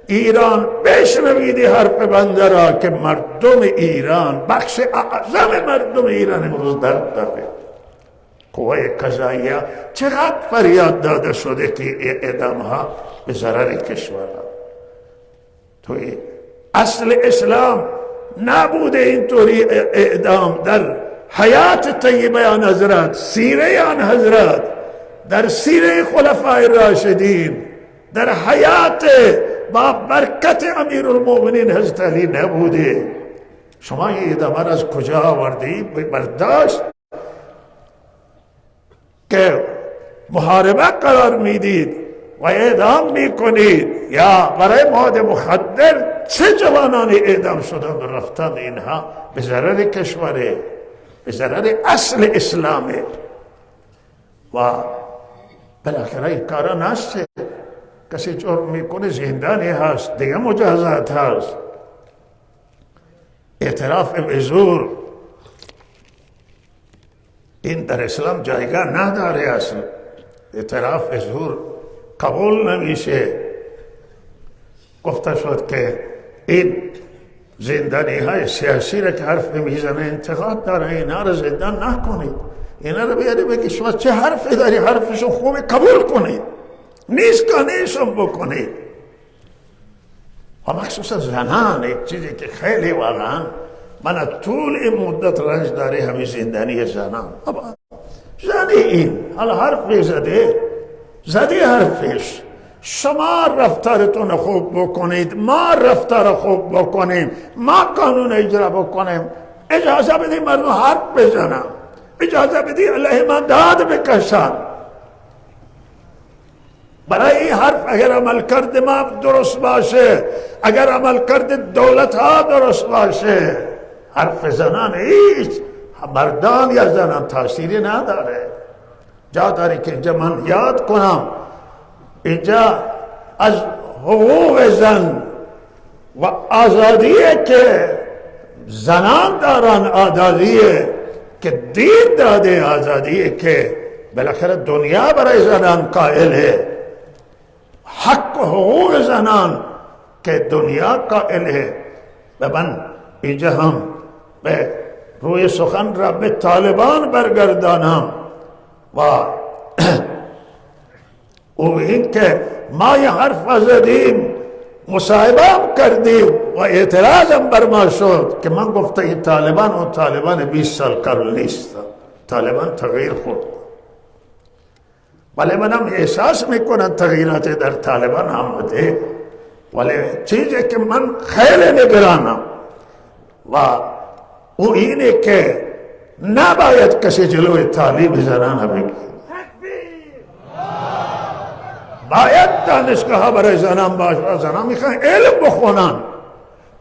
[SPEAKER 1] ایران بشنویدی حرف بنده را که مردم ایران، بخش اعظم مردم ایران امروز درد داره. قوه قضاییه چقدر فریاد داده شده که اعدام ها به ضرر کشور ها. توی اصل اسلام نبوده اینطوری اعدام. در حیات طیبه آن حضرت، سیره آن حضرت، در سیره خلفای راشدین، در حیات با برکت امیر المؤمنین حضرت علی نبوده. شما این اعدام را از کجا آوردی؟ برداشت که محاربه قرار میدید و اعدام میکنید، یا برای مواد مخدر چه جوانان اعدام شدن و رفتن اینها به ضرر کشوره، به ضرر اصل اسلامه. و بالاخره این کارا نسته، کسی جرم میکنه زندانی هست، دیگه مجازات هست. اعتراف به زور این در اسلام جایگاه نداره. اصلا اعتراف به زور قبول نمیشه. گفته شد که این زندانی های سیاسی را که حرف میزنه انتقاد داره، اینا را زندان نکنید، اینا را بیاری بگی شما چه حرفی داری، حرفشون خوبه قبول کنید، نیست کنیشون بکنید. و مخصوصا زنان، یک چیزی که خیلی واقعا من طول این مدت رنج داره همین زندانی زنان. زنی این حالا حرفی زده حرفش، شما رفتارتون خوب بکنید، ما رفتار خوب بکنیم، ما قانون اجرا بکنیم، اجازه بدید مردم حرف بزنم، اجازه بدید علیه من داد بکشن. برای این حرف اگر عمل کرد ما درست باشه، اگر عمل کرد دولت ها درست باشه، حرف زنان هیچ مردان یا زنان تاثیری نداره. جا داره که اینجا من یاد کنم، اینجا از حقوق زن و آزادیه که زنان دارن، آزادیه که دین داده، آزادیه که بالاخره دنیا برای زنان قائله، حق و حقوق زنان که دنیا قائله. و من اینجا هم به روی سخن را به طالبان برگردانم و او این که ما یه حرف زدیم، مصاحبه هم کردیم و اعتراضم بر ما شد که من گفته این طالبان و طالبان 20 سال قبل نیست، طالبان تغییر خورد. ولی منم احساس میکنم تغییرات در طالبان آمده، ولی چیزی که من خیلی نگرانم و او اینه که نباید کسی جلوی تعلیم زنان بگیره. باید دانشگاه ها برای زنان باشه، زنان میخوان علم بخونن.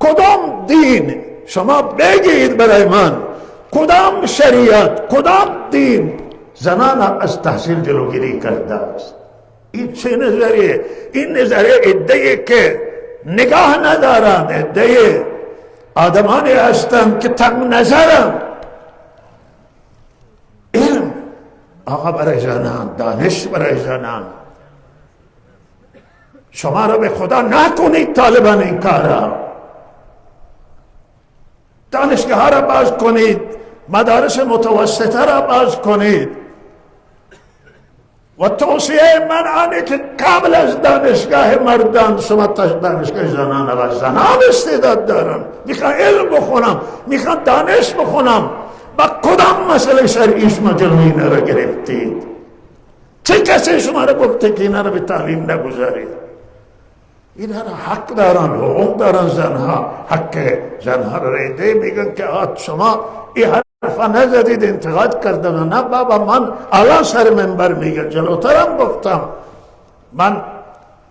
[SPEAKER 1] کدام دین شما بگید برای من، کدام شریعت، کدام دین زنان از تحصیل جلوگیری کرده است؟ این چه نظریه؟ این نظریه ادعیه که نگاه ندارند، ادعیه آدمانی هستند که تنگ نظرند. علم آقا برای زنان، دانش برای زنان. شما را به خدا نکنید طالبان این کارا. دانشگاه ها را باز کنید، مدارس متوسطه را باز کنید. و توصیه من آنه که قبل از دانشگاه مردان شما دانشگاه زنان و زنان استعداد دارن، میخوان علم بخونم، میخوان دانش بخونم. با کدام مسئله شرعی شما جلوی اینا را گرفتید؟ چه کسی شما را گفته که اینا را به تعلیم نگذارید؟ اینا را حق دارن، حقوق دارن زنها، حق زنها را ریده. میگن که شما این حرفا نزدید، انتقاد کردن. نه بابا، من الان سر منبر میگن، جلوترم گفتم، من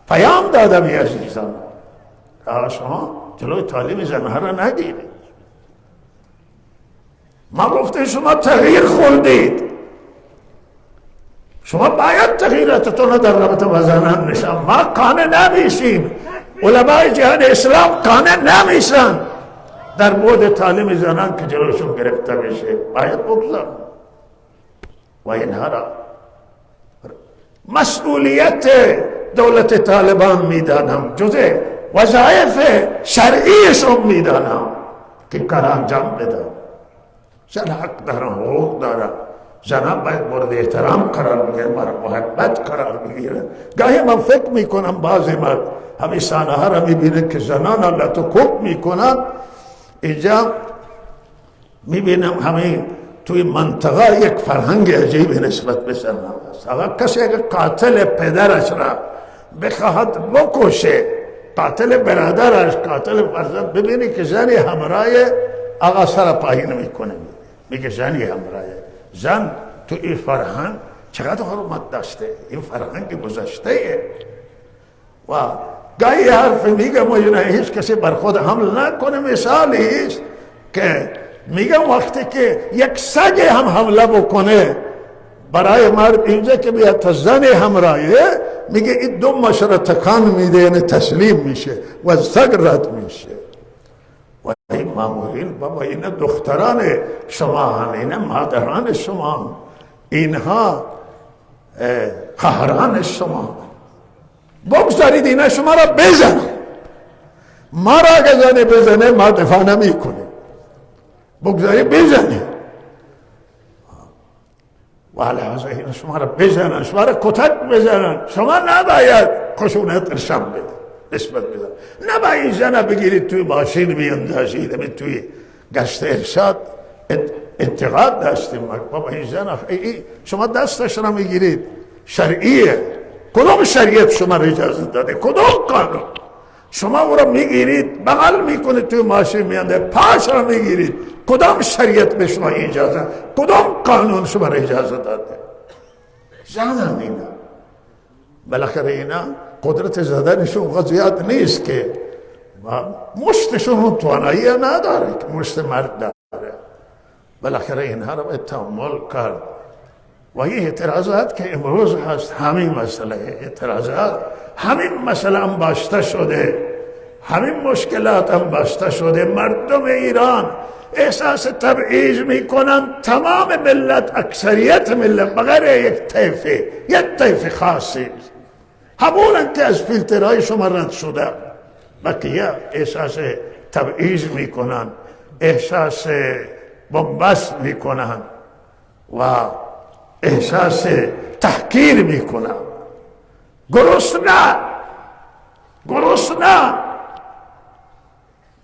[SPEAKER 1] پیام دادم ای عزیزان شما جلوی تعلیم زنها را نگیرید. ما گفتیم شما تغییر خوندید، شما باید تغییراتتون در رابطه با زنان نشان. ما قانع نمیشیم، علمای جهان اسلام قانع نمیشن در مورد تعلیم زنان که جلوشون گرفته بشه. باید بگذار و اینها را مسئولیت دولت طالبان میدانم، جزء وظایف شرعیشون میدانم که کار انجام بدن. زن حق دارن، حقوق دارن. زنان باید مورد احترام قرار بگیرن، محبت قرار بگیرن. گاهی من فکر میکنم بعضی مرد همین صحنه ها را میبینه که زنان الله تو کوب میکنن. اینجا میبینم همین توی منطقه یک فرهنگ عجیب نسبت به زنان است. اگر کسی اگر قاتل پدرش را بخواهد بکشه، قاتل برادرش، قاتل فرزند، ببینی که زنی همراه آقا سر پایین میکنه، میگه زنی همراه. زن تو این فرهنگ چقدر حرمت داشته، این فرهنگ گذشته. و گاهی حرف میگم و هیچ کسی بر خود حمل نکنه. مثالی است که میگم وقتی که یک سگ هم حمله بکنه برای مرد اینجا که بیاد تا زن همراهه، میگه این دو مشره تکان میده، یعنی تسلیم میشه و سگ رد میشه. و این مامورین بابا، این دختران شما، این مادران شما، اینها خواهران شما، بگذارید اینا شما را بزن. ما را اگه زنه بزنه ما دفاع نمی کنیم، بگذارید بزنه. و لحظه اینا شما را بزنن، شما را کتک بزنن. شما نباید خشونت ارشان بده، نسبت بزن. نباید زنه بگیرید توی ماشین بیندازید. توی گشت ارشاد انتقاد داشتیم. بابا این زن شما دستش را میگیرید، شرعیه. کدام شریعت شما را اجازه داده؟ کدام قانون؟ شما او را میگیرید، بغل میکنید توی ماشین میانده، پاش را میگیرید. کدام شریعت به شما اجازه، کدام قانون شما را اجازه داده؟ زنن اینا. بالاخره اینا قدرت زدنشون زیاد نیست که مشتشون توانایی نداره که مشت مرد داره. بالاخره اینها را باید تحمل کرد. و این اعتراضات که امروز هست، همین مسئله اعتراضات، همین مسئله انباشته شده، همین مشکلات انباشته شده. مردم ایران احساس تبعیض میکنن. تمام ملت، اکثریت ملت بغیر یک طیف خاصی، همونن که از فیلترهای شما رد شده، بقیه احساس تبعیض میکنن، احساس بنبست میکنن و احساس تحقیر میکنن. گرسنه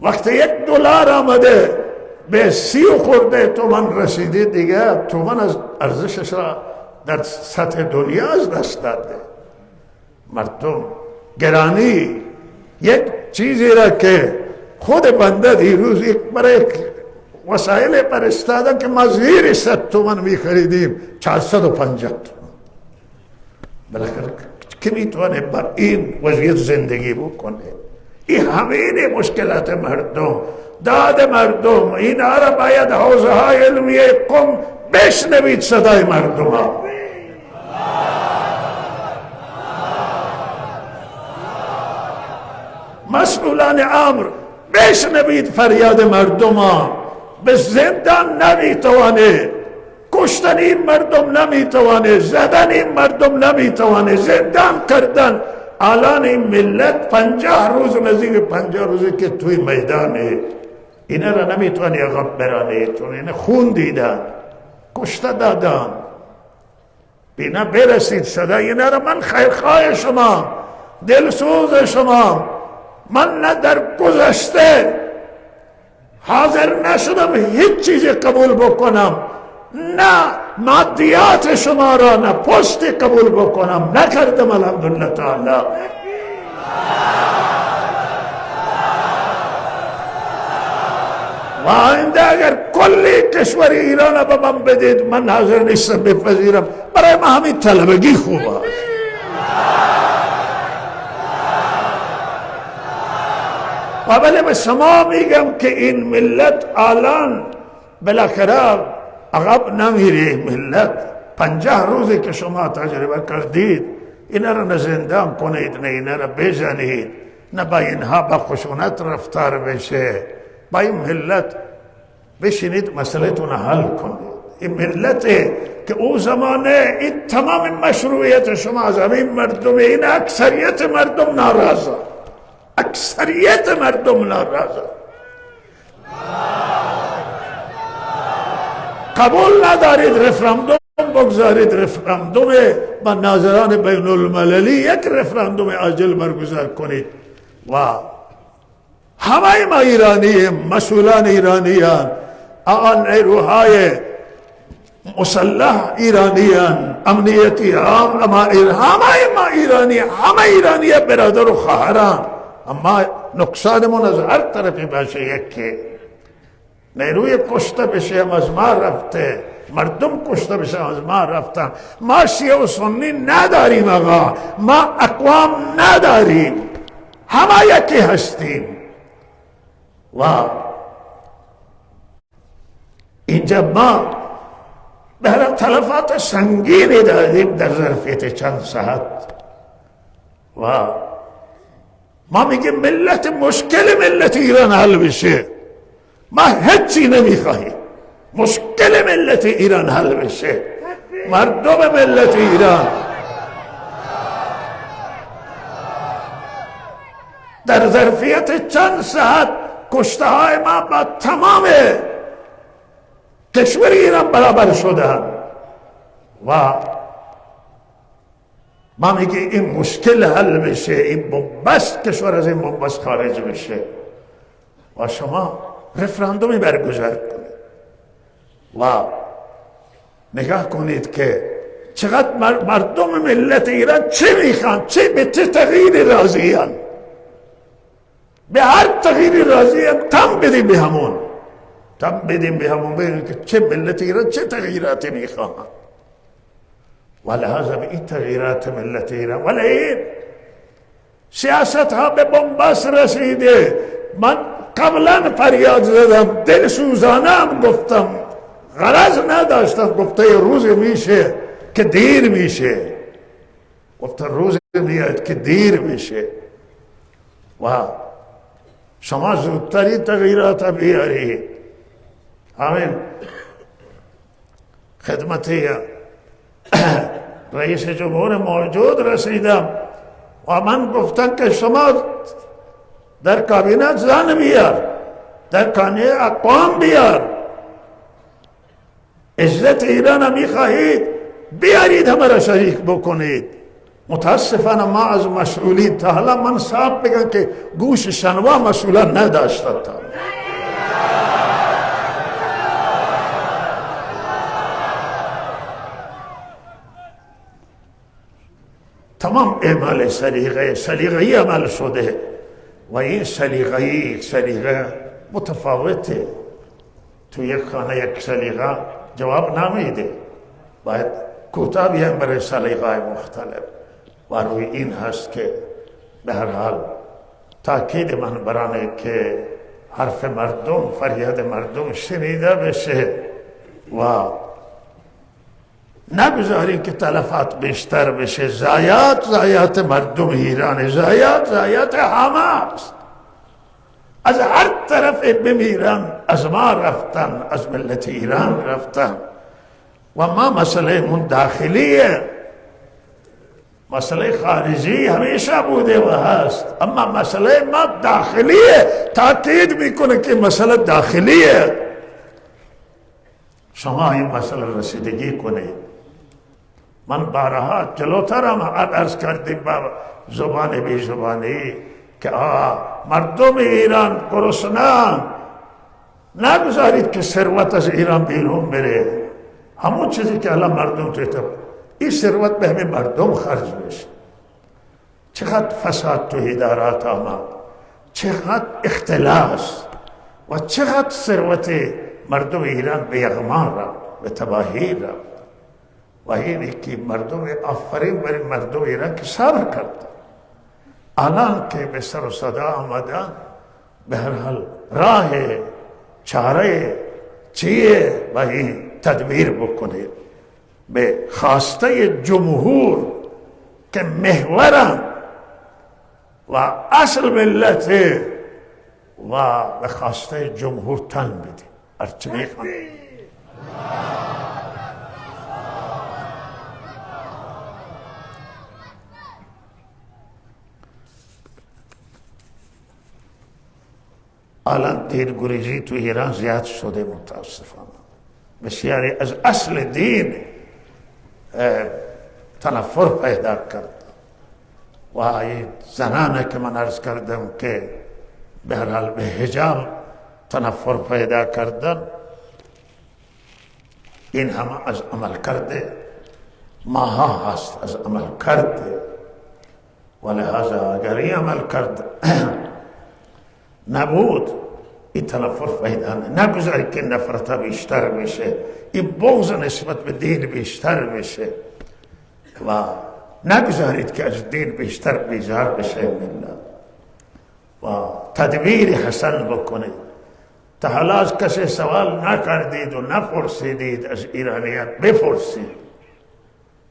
[SPEAKER 1] وقتی $1 آمده به 30 خورده تومان رسیده، دیگه تومان از ارزشش را در سطح دنیا از دست داده. مردم گرانی یک چیزی را که خود بنده دیروز برای وسایل فرستادن که ما زیر 100 تومان میخریدیم 450 تومان. بالاخره که میتونه با این وضعیت زندگی بکنه؟ این همین مشکلات مردم، داد مردم. اینا را باید حوزه های علمیه قم بشنوید، صدای مردم ها. مسئولان امر بشنوید فریاد مردم ها. به زندان نمیتوانه، کشتن این مردم نمیتوانه، زدن این مردم نمیتوانه، زندان کردن. الان این ملت 50 روز، نزدیک 50 روزه که توی میدانه، اینا را نمیتوانی عقب برانه، چون اینا خون دیدن، کشته دادن. بینا برسید صدای اینا را. من خیرخواه شما، دلسوز شما. من نه در گذشته حاضر نشدم هیچ چیزی قبول بکنم، نه مادیات شما را، نه پستی قبول بکنم، نکردم الحمدلله تعالی. و آینده اگر کلی کشور ایران به من بدید، من حاضر نیستم بپذیرم. برای ما همین طلبگی خوب است. و ولی به شما میگم که این ملت الان بالاخره عقب نمیره. ملت 50 روزی که شما تجربه کردید، اینا را نه زندان کنید، نه اینا را بزنید، نه با اینها با خشونت رفتار بشه. با این ملت بشینید مسئلهتون حل کنید. این ملت که او زمانه این تمام مشروعیت شما از همین مردم، این اکثریت مردم ناراضه، اکثریت مردم ناراضه، قبول ندارید رفراندوم بگذارید. رفراندوم با ناظران بین المللی یک رفراندوم عاجل برگزار کنید و همه ما ایرانی، مسئولان ایرانیان، نیروهای مسلح ایرانیان، امنیتی همه ما ایرانی، همه ایرانی برادر و خواهران. اما نقصانمون از هر طرفی باشه. یکی نیروی کشته بشه از ما رفته، مردم کشته بشه از ما رفتن. ما شیعه و سنی نداریم آقا، ما اقوام نداریم، همه یکی هستیم. و اینجا ما به تلفات سنگینی دادیم در ظرفیت چند ساعت. و ما میگیم ملت، مشکل ملت ایران حل بشه. ما هیچی نمیخواهیم، مشکل ملت ایران حل بشه. مردم ملت ایران در ظرفیت چند ساعت کشته های ما با تمام کشور ایران برابر شدن. و ما میگیم این مشکل حل بشه، این بنبست کشور از این بنبست خارج بشه و شما رفراندومی برگزار کنید و نگاه کنید که چقدر مردم ملت ایران چه میخوان، به چه تغییری راضیان. به هر تغییری راضیان، تم بدیم به همون، تم بدیم به همون، ببینید که چه ملت ایران چه تغییراتی میخوان. و لحاظا به این تغییرات ملت ایران، ولی این سیاست ها به بنبست رسیده. من قبلا فریاد زدم، دل سوزانم گفتم، غرض نداشتم. گفته روز میشه که دیر میشه، گفته روز میاد که دیر میشه و شما زودتری تغییرات بیارید. همین خدمتی رئیس جمهور موجود رسیدم و من گفتن که شما در کابینت زن بیار، در کانه اقوام بیار، عزت ایران میخواهید بیارید، همه را شریک بکنید. متاسفانه ما از مسئولین تا حالا من صاحب بگن که گوش شنوا مسئولان نداشتن. تمام اعمال سلیقه‌ای عمل شده و این سلیقه متفاوته. تو یک خانه یک سلیقه جواب نمیده، باید کوتاه بیایم برای سلیقه‌های مختلف. و روی این هست که به هر حال تاکید من برانه که حرف مردم، فریاد مردم شنیده بشه و نگذاریم که تلفات بیشتر بشه. زایات مردم ایران، زایات همه است. از هر طرف بمیرن، از ما رفتن، از ملت ایران رفتن. و ما مسئله من داخلیه، مسئله خارجی همیشه بوده و هست، اما مسئله ما داخلیه. تاکید میکنه که مسئله داخلیه. شما این مسئله رسیدگی کنید. من بارها جلوترم عرض کردیم با زبان بی زبانی که مردم ایران گرسنه‌اند، نگذارید که ثروت از ایران بیرون بره. همون چیزی که الان مردم توی این ثروت به همین مردم خرج میشه. چقدر فساد تو ادارات آمد، چقدر اختلاس و چقدر ثروت مردم ایران به یغما رفت، به تباهی رفت. و اینی که مردم آفرین برای مردم ایران که صبر کرد. الان که به سر و صدا آمدن، به هر حال راه چاره چیه و این تدبیر بکنید به خواسته جمهور که محورم و اصل ملت و به خواسته جمهور تن بدید. هرچی میخوان الان دینگریزی تو ایران زیاد شده متاسفانه. بسیاری از اصل دین تنفر پیدا کرد و این زنانه که من عرض کردم که به هر حال به حجاب تنفر پیدا کردن، این همه از عمل کرده ماها هست، از عمل کرده. و لحاظا اگر این عمل کرد نبود، این تنفر پیدا نگذارید که نفرت بیشتر بشه، این بغض نسبت به دین بیشتر بشه و نگذارید که از دین بیشتر بیزار بشه ملت و تدبیر حسن بکنید. تا حالا از کسی سوال نکردید و نپرسیدید، از ایرانیان بپرسید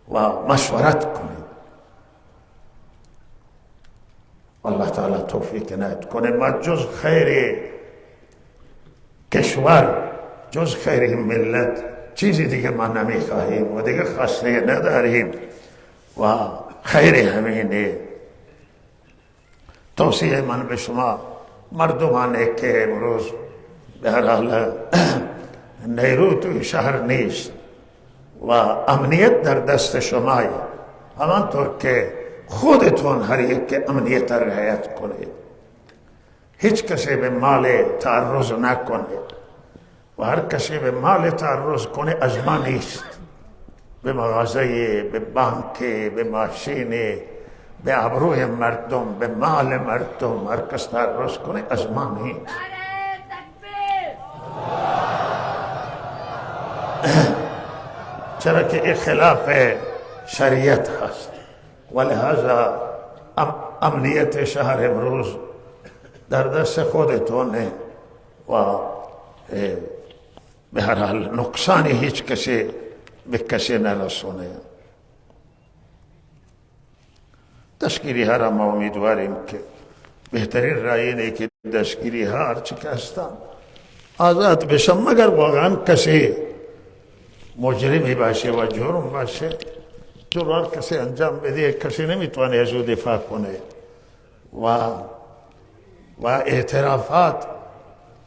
[SPEAKER 1] و مشورت کنید. والله تعالی توفیق عنایت کنه. ما جز خیر کشور، جز خیر ملت چیزی دیگه ما نمیخواهیم و دیگه خواسته نداریم و خیر همینه. توصیه من به شما مردمانه که امروز به هر حال نیرو توی شهر نیست و امنیت در دست شمای، همانطور که خودتون هر یک امنیت رعایت کنید، هیچ کسی به مال تعرض نکنه و هر کسی به مال تعرض کنه از ما نیست. به مغازه، به بانک، به ماشین، به ابروی مردم، به مال مردم هر کس تعرض کنه از ما نیست. چرا که این خلاف شریعت هست و لحاظا امنیت شهر امروز در دست خودتونه و به هر حال نقصانی هیچ کسی به کسی نرسونه. دستگیری ها را ما امیدواریم که بهترین رای اینه که دستگیری ها هرچی که هستن آزاد بشن، مگر واقعا کسی مجرمی باشه و جرم باشه، جرم کسی انجام بده، کسی نمیتونه از او دفاع کنه و اعترافات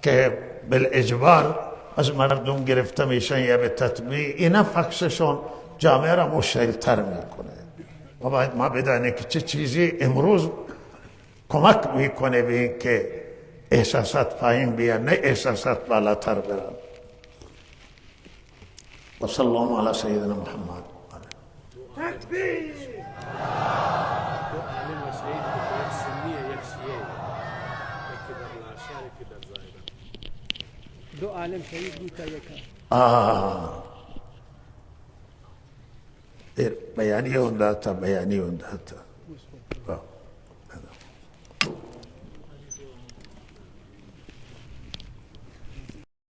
[SPEAKER 1] که بالاجبار از مردم گرفته میشن یا به تطبیع، اینا فقصشون جامعه را مشکل‌تر میکنه و باید ما بدانیم که چه چیزی امروز کمک میکنه به این که احساسات پایین بیان، نه احساسات بالاتر برن. و صلی الله علی سیدنا محمد.
[SPEAKER 2] تکبیر! دو عالم و شهید که یک سنیه یک شیعه، یکی در لاشار یکی در زایده. دو عالم شهید بود تا یکا.
[SPEAKER 1] بیانی اون داتا، بیانی اون داتا.